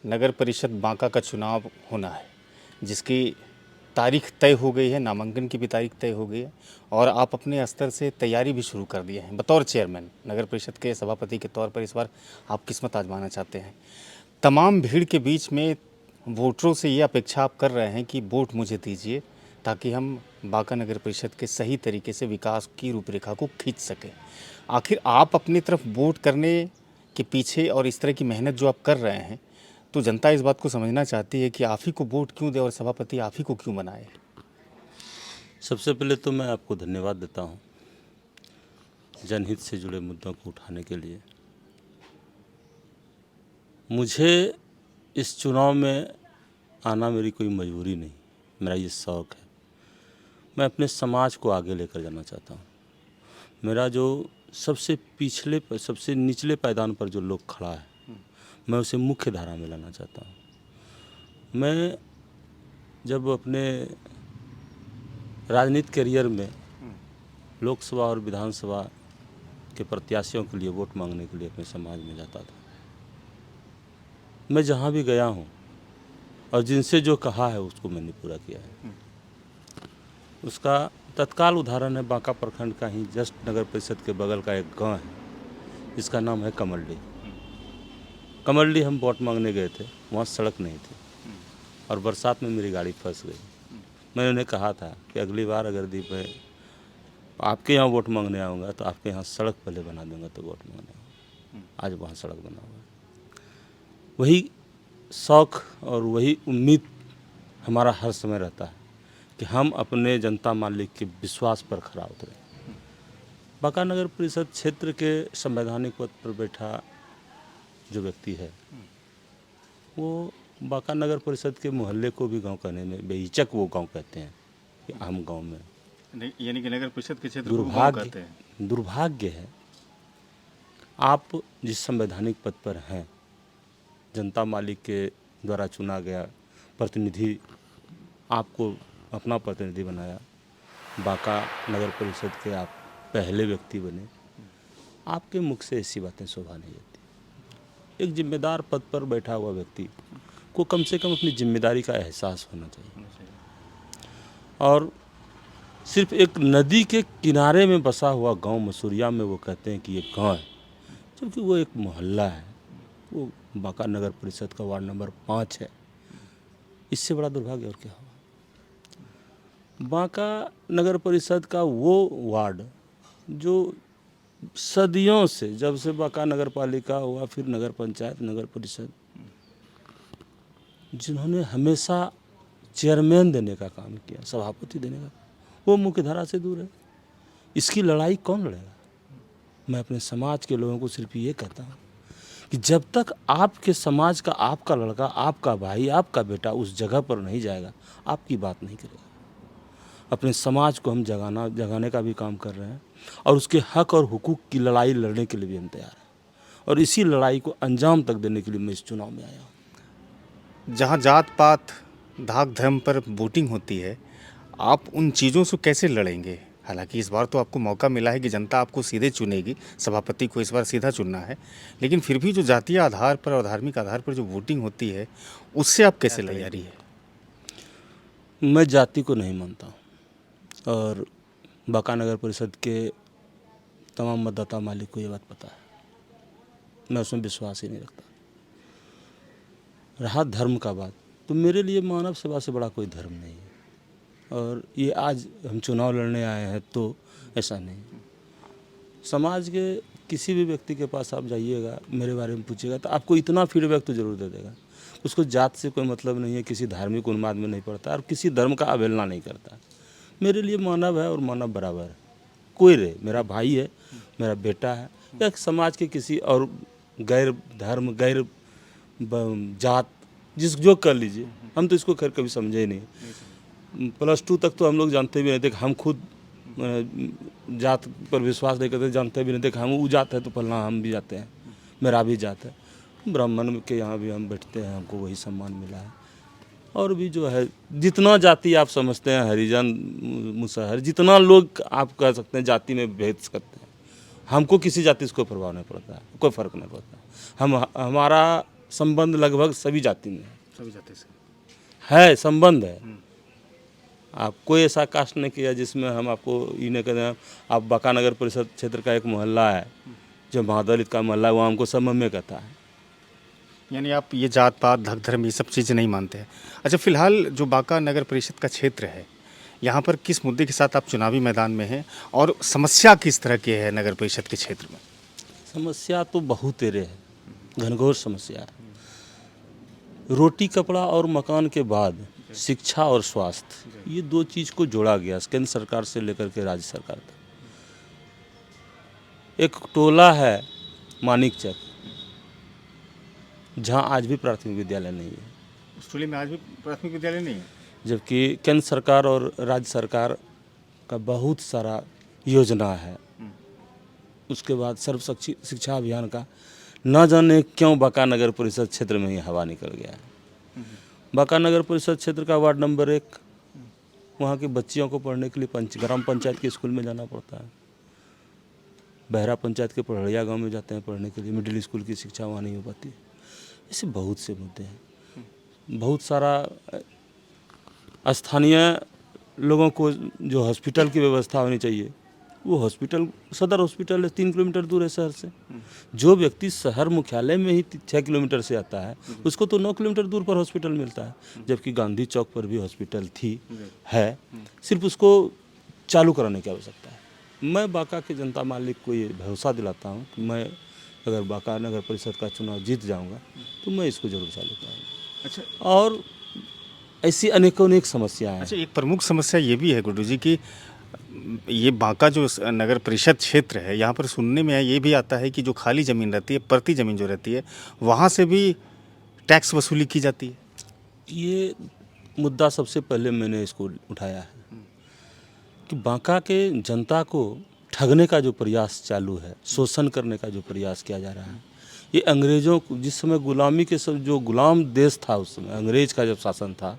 नगर परिषद बांका का चुनाव होना है, जिसकी तारीख तय हो गई है, नामांकन की भी तारीख तय हो गई है और आप अपने स्तर से तैयारी भी शुरू कर दिए हैं। बतौर चेयरमैन, नगर परिषद के सभापति के तौर पर इस बार आप किस्मत आजमाना चाहते हैं। तमाम भीड़ के बीच में वोटरों से ये अपेक्षा आप कर रहे हैं कि वोट मुझे दीजिए, ताकि हम बांका नगर परिषद के सही तरीके से विकास की रूपरेखा को खींच सकें। आखिर आप अपनी तरफ वोट करने के पीछे और इस तरह की मेहनत जो आप कर रहे हैं, तो जनता इस बात को समझना चाहती है कि आप ही को वोट क्यों दे और सभापति आप ही को क्यों बनाए। सबसे पहले तो मैं आपको धन्यवाद देता हूं जनहित से जुड़े मुद्दों को उठाने के लिए। मुझे इस चुनाव में आना मेरी कोई मजबूरी नहीं, मेरा ये शौक़ है। मैं अपने समाज को आगे लेकर जाना चाहता हूँ। मेरा जो सबसे पिछले सबसे निचले पायदान पर जो लोग खड़ा है, मैं उसे मुख्य धारा में लाना चाहता हूँ। मैं जब अपने राजनीतिक करियर में लोकसभा और विधानसभा के प्रत्याशियों के लिए वोट मांगने के लिए अपने समाज में जाता था, मैं जहाँ भी गया हूँ और जिनसे जो कहा है उसको मैंने पूरा किया है। उसका तत्काल उदाहरण है बांका प्रखंड का ही जस्ट नगर परिषद के बगल का एक गांव है जिसका नाम है कमलडी। कमलडी हम वोट मांगने गए थे, वहाँ सड़क नहीं थी और बरसात में मेरी गाड़ी फंस गई। मैंने उन्हें कहा था कि अगली बार अगर दीप है आपके यहाँ वोट मांगने आऊँगा तो आपके यहाँ सड़क पहले बना दूँगा तो वोट मांगने आऊँगा। आज वहाँ सड़क बना हुआ है। वही शौक़ और वही उम्मीद हमारा हर समय रहता है कि हम अपने जनता मालिक के विश्वास पर खरा उतरें। बांका नगर परिषद क्षेत्र के संवैधानिक पद पर बैठा जो व्यक्ति है, वो बांका नगर परिषद के मोहल्ले को भी गांव कहने में बेहिचक वो गांव कहते हैं कि हम गांव में, यानी कि नगर परिषद के क्षेत्र को गाँव कहते हैं। दुर्भाग्य है आप जिस संवैधानिक पद पर हैं, जनता मालिक के द्वारा चुना गया प्रतिनिधि आपको अपना प्रतिनिधि बनाया, बांका नगर परिषद के आप पहले व्यक्ति बने, आपके मुख से ऐसी बातें शोभा नहीं देती। एक जिम्मेदार पद पर बैठा हुआ व्यक्ति को कम से कम अपनी जिम्मेदारी का एहसास होना चाहिए। और सिर्फ एक नदी के किनारे में बसा हुआ गांव मसूरिया में वो कहते हैं कि ये गांव है, जबकि वो एक मोहल्ला है। वो बांका नगर परिषद का वार्ड नंबर 5 है। इससे बड़ा दुर्भाग्य और क्या होगा। बांका नगर परिषद का वो वार्ड जो सदियों से, जब से बांका नगर पालिका हुआ, फिर नगर पंचायत, नगर परिषद, जिन्होंने हमेशा चेयरमैन देने का काम किया, सभापति देने का, वो मुख्यधारा से दूर है। इसकी लड़ाई कौन लड़ेगा। मैं अपने समाज के लोगों को सिर्फ ये कहता हूँ कि जब तक आपके समाज का आपका लड़का, आपका भाई, आपका बेटा उस जगह पर नहीं जाएगा, आपकी बात नहीं करेगा। अपने समाज को हम जगाने का भी काम कर रहे हैं और उसके हक और हुकूक की लड़ाई लड़ने के लिए भी हम तैयार हैं और इसी लड़ाई को अंजाम तक देने के लिए मैं इस चुनाव में आया हूँ। जहाँ जात पात धाक धर्म पर वोटिंग होती है, आप उन चीज़ों से कैसे लड़ेंगे। हालांकि इस बार तो आपको मौका मिला है कि जनता आपको सीधे चुनेगी, सभापति को इस बार सीधा चुनना है, लेकिन फिर भी जो जातीय आधार पर और धार्मिक आधार पर जो वोटिंग होती है, उससे आप कैसे तैयारी है। मैं जाति को नहीं मानता और बांका नगर परिषद के तमाम मतदाता मालिक को ये बात पता है। मैं उसमें विश्वास ही नहीं रखता। रहा धर्म का बात, तो मेरे लिए मानव सेवा से बड़ा कोई धर्म नहीं है। और ये आज हम चुनाव लड़ने आए हैं तो ऐसा नहीं। समाज के किसी भी व्यक्ति के पास आप जाइएगा, मेरे बारे में पूछिएगा, तो आपको इतना फीडबैक तो ज़रूर दे देगा। उसको जात से कोई मतलब नहीं है, किसी धार्मिक उन्माद में नहीं पड़ता और किसी धर्म का अवहेलना नहीं करता। मेरे लिए मानव है और मानव बराबर है। कोई रहे, मेरा भाई है, मेरा बेटा है, या समाज के किसी और गैर धर्म, गैर जात, जिस जो कर लीजिए, हम तो इसको खैर कभी समझे ही नहीं। +2 तक तो हम लोग जानते भी नहीं थे। हम खुद जात पर विश्वास नहीं करते, जानते भी नहीं थे कि हम वो जात है तो फलना हम भी जाते हैं, मेरा भी जात है। ब्राह्मण के यहाँ भी हम बैठते हैं, हमको वही सम्मान मिला है। और भी जो है जितना जाति आप समझते हैं, हरिजन, मुसहर, जितना लोग आप कह सकते हैं जाति में भेद करते हैं, हमको किसी जाति से कोई प्रभाव नहीं पड़ता है, कोई फ़र्क नहीं पड़ता। हमारा संबंध लगभग सभी जाति में सभी जाते से है, संबंध है। आप कोई ऐसा कास्ट नहीं किया जिसमें हम आपको ये नहीं कहते हैं। आप बांका नगर परिषद क्षेत्र का एक मोहल्ला है जो महादलित का मोहल्ला है, वहाँ हमको सब मम्मी कहता है। यानी आप ये जात पात धर्म धर्म ये सब चीज़ें नहीं मानते हैं। अच्छा, फिलहाल जो बांका नगर परिषद का क्षेत्र है, यहाँ पर किस मुद्दे के साथ आप चुनावी मैदान में हैं और समस्या किस तरह की है नगर परिषद के क्षेत्र में? समस्या तो बहुत तेरे है, घनघोर समस्या है। रोटी कपड़ा और मकान के बाद शिक्षा और स्वास्थ्य, ये दो चीज़ को जोड़ा गया केंद्र सरकार से लेकर के राज्य सरकार तक। एक टोला है मानिकचक, जहाँ आज भी प्राथमिक विद्यालय नहीं है, उस टोले में आज भी प्राथमिक विद्यालय नहीं है। जबकि केंद्र सरकार और राज्य सरकार का बहुत सारा योजना है। उसके बाद सर्व शिक्षा अभियान का न जाने क्यों बांका नगर परिषद क्षेत्र में ही हवा निकल गया है। बांका नगर परिषद क्षेत्र का वार्ड नंबर 1, वहाँ की बच्चियों को पढ़ने के लिए ग्राम पंचायत के स्कूल में जाना पड़ता है। बहरा पंचायत के पढ़ड़िया गांव में जाते हैं पढ़ने के लिए, मिडिल स्कूल की शिक्षा वहाँ नहीं हो पाती। ऐसे बहुत से मुद्दे हैं। बहुत सारा स्थानीय लोगों को जो हॉस्पिटल की व्यवस्था होनी चाहिए, वो हॉस्पिटल सदर हॉस्पिटल है 3 किलोमीटर दूर है शहर से। जो व्यक्ति शहर मुख्यालय में ही 6 किलोमीटर से आता है, उसको तो 9 किलोमीटर दूर पर हॉस्पिटल मिलता है। जबकि गांधी चौक पर भी हॉस्पिटल है, सिर्फ उसको चालू कराने की आवश्यकता है। मैं बांका के जनता मालिक को ये भरोसा दिलाता हूँ कि मैं अगर बांका नगर परिषद का चुनाव जीत जाऊँगा तो मैं इसको जरूर चालू कराऊँगा। अच्छा, और ऐसी अनेकों अनेक समस्याएं हैं। अच्छा, एक प्रमुख समस्या ये भी है गुड्डू जी कि ये बांका जो नगर परिषद क्षेत्र है, यहाँ पर सुनने में ये भी आता है कि जो खाली ज़मीन रहती है, परती ज़मीन जो रहती है, वहाँ से भी टैक्स वसूली की जाती है। ये मुद्दा सबसे पहले मैंने इसको उठाया है कि बांका के जनता को ठगने का जो प्रयास चालू है, शोषण करने का जो प्रयास किया जा रहा है, ये अंग्रेज़ों को जिस समय गुलामी के सब जो गुलाम देश था, उस समय अंग्रेज का जब शासन था,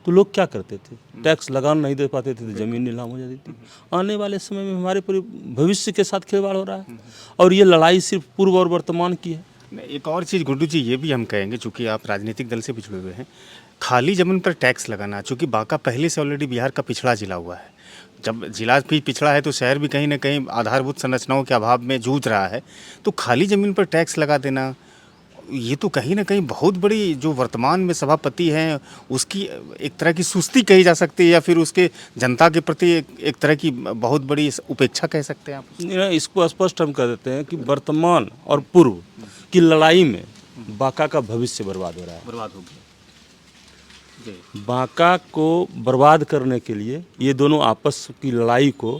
तो लोग क्या करते थे, टैक्स लगान नहीं दे पाते थे तो ज़मीन नीलाम हो जाती थी। आने वाले समय में हमारे पूरे भविष्य के साथ खिलवाड़ हो रहा है, और ये लड़ाई सिर्फ पूर्व और वर्तमान की है। एक और चीज़ गुड्डू जी ये भी हम कहेंगे, चूँकि आप राजनीतिक दल से भी जुड़े हुए हैं, खाली ज़मीन पर टैक्स लगाना, चूँकि बांका पहले से ऑलरेडी बिहार का पिछड़ा जिला हुआ है। जब जिला भी पिछड़ा है तो शहर भी कहीं ना कहीं आधारभूत संरचनाओं के अभाव में जूझ रहा है, तो खाली ज़मीन पर टैक्स लगा देना, ये तो कहीं ना कहीं बहुत बड़ी, जो वर्तमान में सभापति हैं उसकी एक तरह की सुस्ती कही जा सकती है, या फिर उसके जनता के प्रति एक तरह की बहुत बड़ी उपेक्षा कह सकते हैं आप। इसको स्पष्ट हम कह देते हैं कि वर्तमान और पूर्व की लड़ाई में बांका का भविष्य बर्बाद हो रहा है। बर्बाद हो गया। बांका को बर्बाद करने के लिए ये दोनों आपस की लड़ाई को,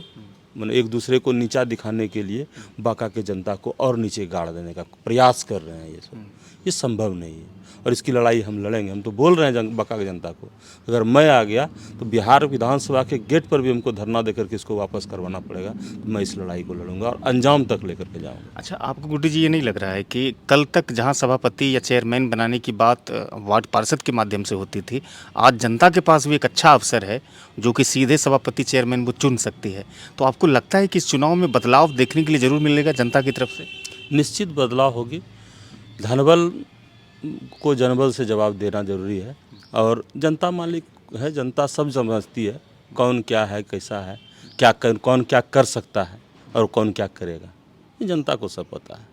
मतलब एक दूसरे को नीचा दिखाने के लिए बांका के जनता को और नीचे गाड़ देने का प्रयास कर रहे हैं। ये सब ये संभव नहीं है, और इसकी लड़ाई हम लड़ेंगे। हम तो बोल रहे हैं बांका की जनता को, अगर मैं आ गया तो बिहार विधानसभा के गेट पर भी हमको धरना देकर के इसको वापस करवाना पड़ेगा। तो मैं इस लड़ाई को लड़ूंगा और अंजाम तक लेकर के जाऊंगा। अच्छा, आपको गुड्डू जी ये नहीं लग रहा है कि कल तक जहां सभापति या चेयरमैन बनाने की बात वार्ड पार्षद के माध्यम से होती थी, आज जनता के पास भी एक अच्छा अवसर है जो कि सीधे सभापति चेयरमैन वो चुन सकती है, तो आपको लगता है कि इस चुनाव में बदलाव देखने के लिए ज़रूर मिलेगा जनता की तरफ से? निश्चित बदलाव होगी। धनबल को जनबल से जवाब देना जरूरी है, और जनता मालिक है, जनता सब समझती है कौन क्या है, कैसा है, कौन क्या कर सकता है और कौन क्या करेगा, ये जनता को सब पता है।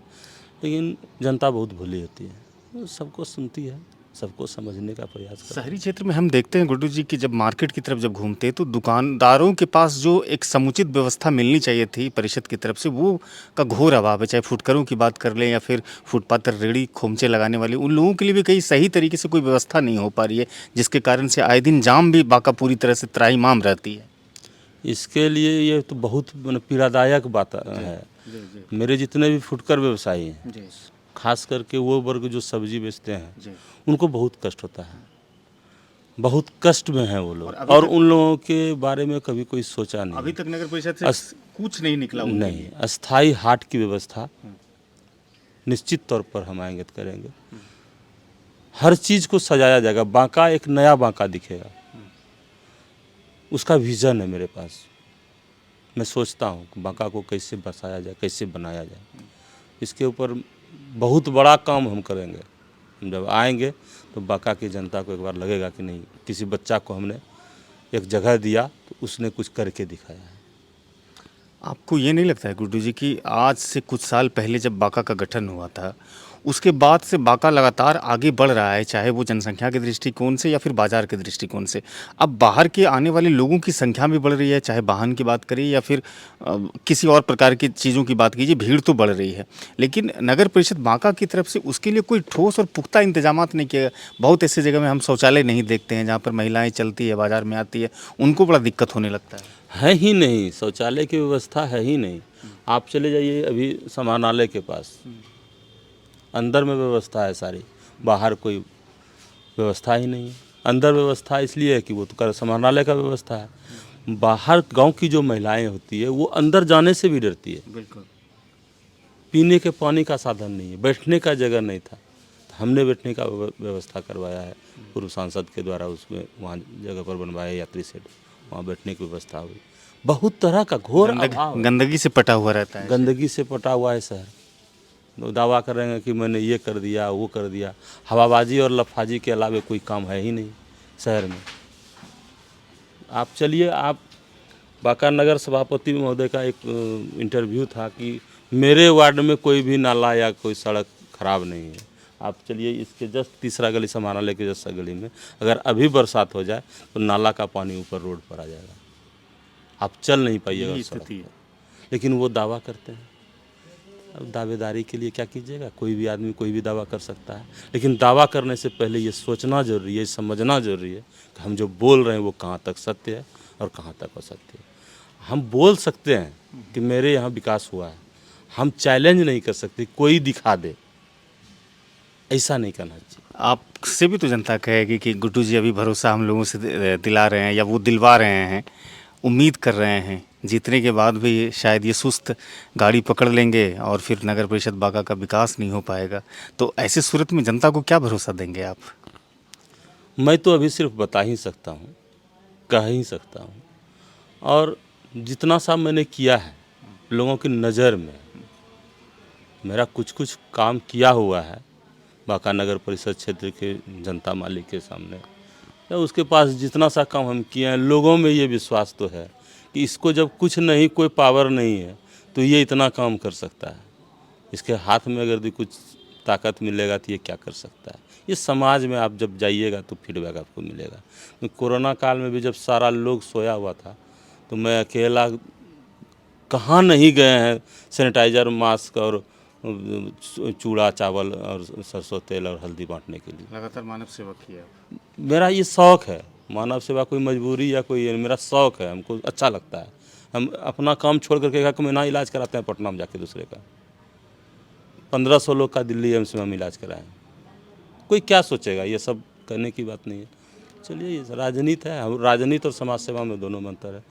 लेकिन जनता बहुत भोली होती है, सबको सुनती है, सबको समझने का प्रयास करती है। शहरी क्षेत्र में हम देखते हैं गुड्डू जी कि जब मार्केट की तरफ जब घूमते हैं तो दुकानदारों के पास जो एक समुचित व्यवस्था मिलनी चाहिए थी परिषद की तरफ से, वो का घोर अभाव है। चाहे फुटकरों की बात कर लें या फिर फुटपाथ पर रेहड़ी खोमचे लगाने वाले, उन लोगों के लिए भी कहीं सही तरीके से कोई व्यवस्था नहीं हो पा रही है, जिसके कारण से आए दिन जाम भी बांका पूरी तरह से त्राहिमाम रहती है। इसके लिए ये तो बहुत पीड़ादायक बात है। मेरे जितने भी फुटकर व्यवसायी हैं, खास करके वो वर्ग जो सब्जी बेचते हैं, उनको बहुत कष्ट होता है, बहुत कष्ट में हैं वो लोग, और उन लोगों के बारे में कभी कोई सोचा नहीं। अभी तक नगर परिषद से कुछ नहीं निकला। नहीं, अस्थाई हाट की व्यवस्था निश्चित तौर पर हम इंगित करेंगे। हर चीज़ को सजाया जाएगा, बांका एक नया बांका दिखेगा, उसका विज़न है मेरे पास। मैं सोचता हूँ कि बांका को कैसे बसाया जाए, कैसे बनाया जाए, इसके ऊपर बहुत बड़ा काम हम करेंगे हम जब आएंगे तो बांका की जनता को एक बार लगेगा कि नहीं, किसी बच्चा को हमने एक जगह दिया तो उसने कुछ करके दिखाया है। आपको ये नहीं लगता है गुड्डू जी कि आज से कुछ साल पहले जब बांका का गठन हुआ था, उसके बाद से बांका लगातार आगे बढ़ रहा है, चाहे वो जनसंख्या के दृष्टिकोण से या फिर बाजार के दृष्टिकोण से। अब बाहर के आने वाले लोगों की संख्या भी बढ़ रही है, चाहे वाहन की बात करें या फिर किसी और प्रकार की चीज़ों की बात कीजिए, भीड़ तो बढ़ रही है। लेकिन नगर परिषद बांका की तरफ से उसके लिए कोई ठोस और पुख्ता इंतजामात नहीं किया। बहुत ऐसी जगह में हम शौचालय नहीं देखते हैं, जहाँ पर महिलाएँ चलती है, बाजार में आती है, उनको बड़ा दिक्कत होने लगता है ही नहीं, शौचालय की व्यवस्था है ही नहीं। आप चले जाइए अभी समाहरणालय के पास, अंदर में व्यवस्था है सारी, बाहर कोई व्यवस्था ही नहीं है। अंदर व्यवस्था इसलिए है कि वो तो समाहरणालय का व्यवस्था है। बाहर गांव की जो महिलाएं होती है वो अंदर जाने से भी डरती है। बिल्कुल। पीने के पानी का साधन नहीं है, बैठने का जगह नहीं था, तो हमने बैठने का व्यवस्था करवाया है पूर्व सांसद के द्वारा। उसमें वहाँ जगह पर बनवाया यात्री शेड, वहाँ बैठने की व्यवस्था हुई। बहुत तरह का घोर अभाव, गंदगी से पटा हुआ रहता है। गंदगी से पटा हुआ है शहर। तो दावा करेंगे कि मैंने ये कर दिया, वो कर दिया। हवाबाजी और लफाजी के अलावा कोई काम है ही नहीं शहर में। आप चलिए, आप बांका नगर सभापति महोदय का एक इंटरव्यू था कि मेरे वार्ड में कोई भी नाला या कोई सड़क खराब नहीं है। आप चलिए, इसके जस्ट तीसरा गली समाहरणालय के जस्ट गली में अगर अभी बरसात हो जाए तो नाला का पानी ऊपर रोड पर आ जाएगा, आप चल नहीं पाइएगा उस सड़क पर। लेकिन वो दावा करते हैं। अब दावेदारी के लिए क्या कीजिएगा, कोई भी आदमी कोई भी दावा कर सकता है, लेकिन दावा करने से पहले ये सोचना जरूरी है, समझना जरूरी है कि हम जो बोल रहे हैं वो कहाँ तक सत्य है और कहाँ तक असत्य है। हम बोल सकते हैं कि मेरे यहाँ विकास हुआ है, हम चैलेंज नहीं कर सकते कोई दिखा दे, ऐसा नहीं करना चाहिए। आपसे भी तो जनता कहेगी कि गुड्डू जी अभी भरोसा हम लोगों से दिला रहे हैं या वो दिलवा रहे हैं, उम्मीद कर रहे हैं, जीतने के बाद भी शायद ये सुस्त गाड़ी पकड़ लेंगे और फिर नगर परिषद बांका का विकास नहीं हो पाएगा। तो ऐसे सूरत में जनता को क्या भरोसा देंगे आप? मैं तो अभी सिर्फ बता ही सकता हूँ, कह ही सकता हूँ, और जितना सा मैंने किया है लोगों की नज़र में, मेरा कुछ कुछ काम किया हुआ है बांका नगर परिषद क्षेत्र के जनता मालिक के सामने, या उसके पास जितना सा काम हम किए हैं, लोगों में ये विश्वास तो है कि इसको जब कुछ नहीं, कोई पावर नहीं है, तो ये इतना काम कर सकता है। इसके हाथ में अगर भी कुछ ताकत मिलेगा तो ये क्या कर सकता है। ये समाज में आप जब जाइएगा तो फीडबैक आपको मिलेगा। तो कोरोना काल में भी जब सारा लोग सोया हुआ था तो मैं अकेला, कहाँ नहीं गए हैं सैनिटाइज़र, मास्क और चूड़ा चावल और सरसों तेल और हल्दी बांटने के लिए। लगातार मानव सेवा किया। मेरा ये शौक़ है, मानव सेवा कोई मजबूरी या कोई, मेरा शौक़ है, हमको अच्छा लगता है। हम अपना काम छोड़ करके एक महीना इलाज कराते हैं पटना में जाके दूसरे का। 1500 लोग का दिल्ली एम्स में हम इलाज कराएं। कोई क्या सोचेगा, ये सब करने की बात नहीं है। चलिए, ये राजनीति है, हम राजनीति और समाज सेवा में दोनों में अंतर है।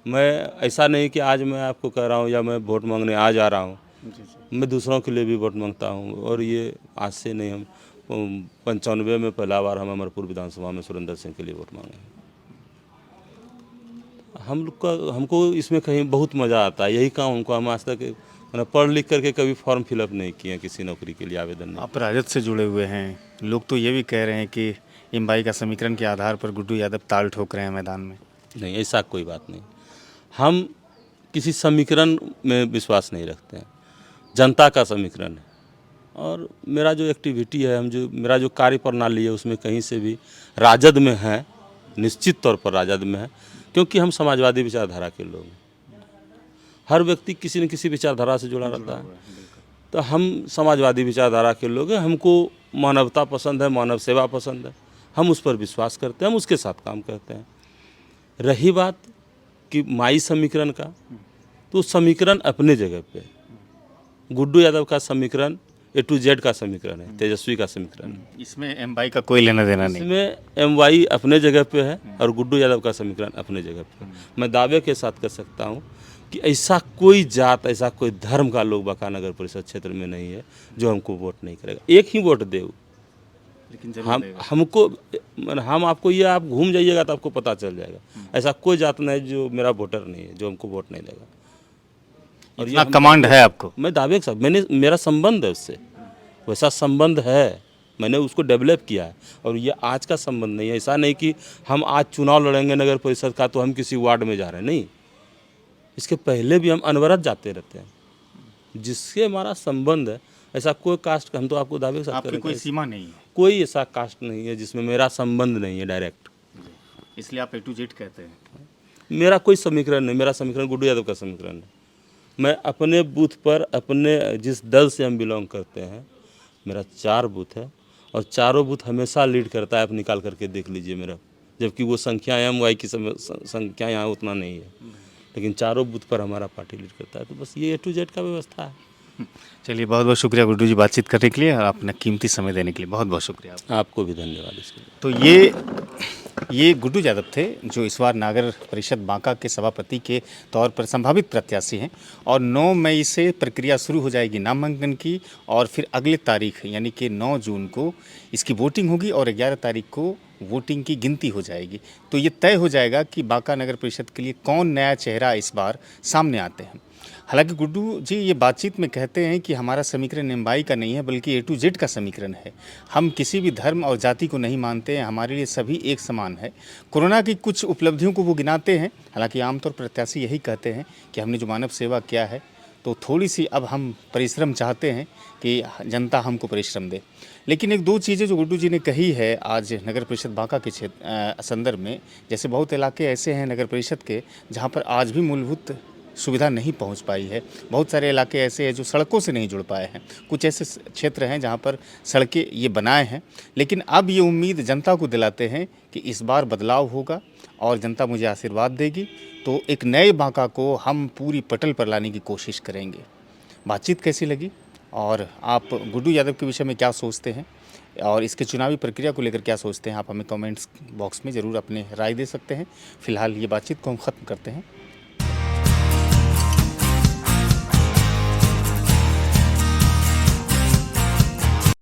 मैं ऐसा नहीं कि आज मैं आपको कह रहा हूँ या मैं वोट मांगने आज आ रहा हूँ, मैं दूसरों के लिए भी वोट मांगता हूँ। और ये आज से नहीं, हम 95 में पहला बार हम अमरपुर विधानसभा में सुरेंद्र सिंह के लिए वोट मांगे। हमको इसमें कहीं बहुत मज़ा आता है, यही काम हमको, हम आज तक मैंने पढ़ लिख करके कभी फॉर्म फिलअप नहीं किए किसी नौकरी के लिए आवेदन नहीं। आप राजद से जुड़े हुए हैं, लोग तो ये भी कह रहे हैं कि इम्बाई का समीकरण के आधार पर गुड्डू यादव ताल ठोक रहे हैं मैदान में। नहीं, ऐसा कोई बात नहीं। हम किसी समीकरण में विश्वास नहीं रखते हैं, जनता का समीकरण है। और मेरा जो एक्टिविटी है, मेरा जो कार्य प्रणाली है, उसमें कहीं से भी राजद में है, निश्चित तौर पर राजद में है, क्योंकि हम समाजवादी विचारधारा के लोग हैं। हर व्यक्ति किसी न किसी विचारधारा से जुड़ा रहता है, तो हम समाजवादी विचारधारा के लोग हैं। हमको मानवता पसंद है, मानव सेवा पसंद है, हम उस पर विश्वास करते हैं, हम उसके साथ काम करते हैं। रही बात कि माई समीकरण का, तो समीकरण अपने जगह पे, गुड्डू यादव का समीकरण A to Z का समीकरण है, तेजस्वी का समीकरण है। इसमें एमवाई का कोई लेना देना नहीं। इसमें MY अपने जगह पे है और गुड्डू यादव का समीकरण अपने जगह पे है। मैं दावे के साथ कर सकता हूँ कि ऐसा कोई जात, ऐसा कोई धर्म का लोग बांका नगर परिषद क्षेत्र में नहीं है जो हमको वोट नहीं करेगा। एक ही वोट दे, लेकिन हम आपको, ये आप घूम जाइएगा तो आपको पता चल जाएगा। ऐसा कोई जात नहीं जो मेरा वोटर नहीं है जो हमको वोट नहीं देगा। और ये कमांड है आपको? मैं दावे के साथ, मेरा संबंध है उससे, वैसा संबंध है। मैंने उसको डेवलप किया है। और ये आज का संबंध नहीं है। ऐसा नहीं कि हम आज चुनाव लड़ेंगे नगर परिषद का तो हम किसी वार्ड में जा रहे हैं, नहीं। इसके पहले भी हम अनवरत जाते रहते हैं। जिससे हमारा संबंध है, ऐसा कोई कास्ट का, हम तो आपको दावे के साथ आपकी करेंगे, कोई सीमा नहीं है, कोई ऐसा कास्ट नहीं है जिसमें मेरा संबंध नहीं है डायरेक्ट। इसलिए आप A to Z कहते हैं। मेरा कोई समीकरण नहीं, मेरा समीकरण गुड्डू यादव का समीकरण है। मैं अपने बूथ पर, अपने जिस दल से हम बिलोंग करते हैं, मेरा 4 बूथ है और चारों बूथ हमेशा लीड करता है। आप निकाल करके देख लीजिए मेरा, जबकि वो संख्या M-Y की संख्या यहाँ उतना नहीं है, लेकिन चारों बूथ पर हमारा पार्टी लीड करता है। तो बस ये A to Z का व्यवस्था है। चलिए, बहुत बहुत शुक्रिया गुड्डू जी बातचीत करने के लिए और अपना कीमती समय देने के लिए बहुत बहुत शुक्रिया आपका। आपको भी धन्यवाद इसके लिए। तो ये गुड्डू यादव थे, जो इस बार नगर परिषद बांका के सभापति के तौर पर संभावित प्रत्याशी हैं। और 9 मई से प्रक्रिया शुरू हो जाएगी नामांकन की, और फिर अगले तारीख यानी कि 9 जून को इसकी वोटिंग होगी और 11 तारीख को वोटिंग की गिनती हो जाएगी। तो ये तय हो जाएगा कि बांका नगर परिषद के लिए कौन नया चेहरा इस बार सामने आते हैं। हालांकि गुड्डू जी ये बातचीत में कहते हैं कि हमारा समीकरण M-Y का नहीं है, बल्कि A to Z का समीकरण है। हम किसी भी धर्म और जाति को नहीं मानते हैं, हमारे लिए सभी एक समान है। कोरोना की कुछ उपलब्धियों को वो गिनाते हैं। हालांकि आमतौर पर प्रत्याशी यही कहते हैं कि हमने जो मानव सेवा किया है, तो थोड़ी सी अब हम परिश्रम चाहते हैं कि जनता हमको परिश्रम दे। लेकिन 1-2 चीज़ें जो गुड्डू जी ने कही है आज नगर परिषद बांका के संदर्भ में, जैसे बहुत इलाके ऐसे हैं नगर परिषद के जहाँ पर आज भी मूलभूत सुविधा नहीं पहुंच पाई है। बहुत सारे इलाके ऐसे हैं जो सड़कों से नहीं जुड़ पाए हैं। कुछ ऐसे क्षेत्र हैं जहां पर सड़कें ये बनाए हैं, लेकिन अब ये उम्मीद जनता को दिलाते हैं कि इस बार बदलाव होगा और जनता मुझे आशीर्वाद देगी, तो एक नए बांका को हम पूरी पटल पर लाने की कोशिश करेंगे। बातचीत कैसी लगी और आप गुड्डू यादव के विषय में क्या सोचते हैं और इसके चुनावी प्रक्रिया को लेकर क्या सोचते हैं, आप हमें कमेंट्स बॉक्स में ज़रूर अपने राय दे सकते हैं। फिलहाल ये बातचीत को हम ख़त्म करते हैं।